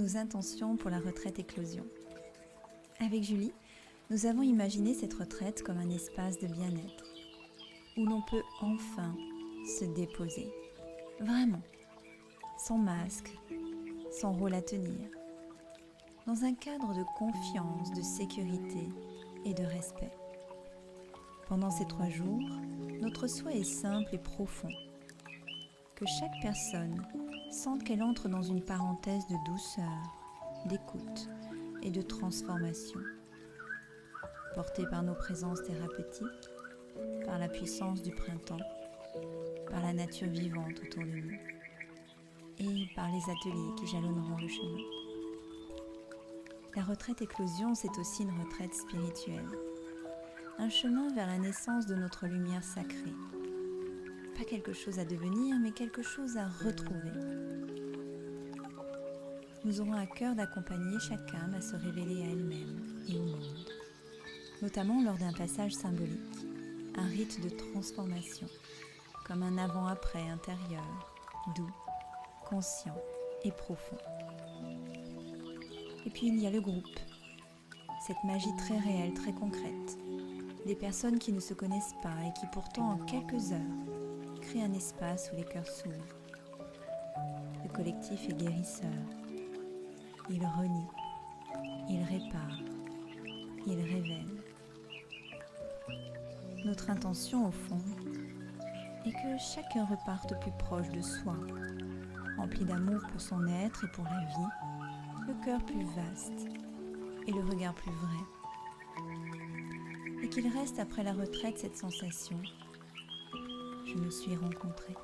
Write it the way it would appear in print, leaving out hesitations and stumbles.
nos intentions pour la retraite éclosion. Avec Julie, nous avons imaginé cette retraite comme un espace de bien-être, où l'on peut enfin se déposer, vraiment, sans masque, sans rôle à tenir, dans un cadre de confiance, de sécurité et de respect. Pendant ces 3 jours, notre souhait est simple et profond, que chaque personne sente qu'elle entre dans une parenthèse de douceur, d'écoute et de transformation, portée par nos présences thérapeutiques, par la puissance du printemps, par la nature vivante autour de nous et par les ateliers qui jalonneront le chemin. La retraite éclosion, c'est aussi une retraite spirituelle, un chemin vers la naissance de notre lumière sacrée. Pas quelque chose à devenir, mais quelque chose à retrouver. Nous aurons à cœur d'accompagner chaque âme à se révéler à elle-même et au monde, notamment lors d'un passage symbolique, un rite de transformation, comme un avant-après intérieur, doux, conscient et profond. Et puis il y a le groupe, cette magie très réelle, très concrète, des personnes qui ne se connaissent pas et qui pourtant en quelques heures créent un espace où les cœurs s'ouvrent. Le collectif est guérisseur, il renie, il répare, il révèle. Notre intention au fond est que chacun reparte plus proche de soi, rempli d'amour pour son être et pour la vie, le cœur plus vaste et le regard plus vrai. Et qu'il reste après la retraite cette sensation : je me suis rencontrée.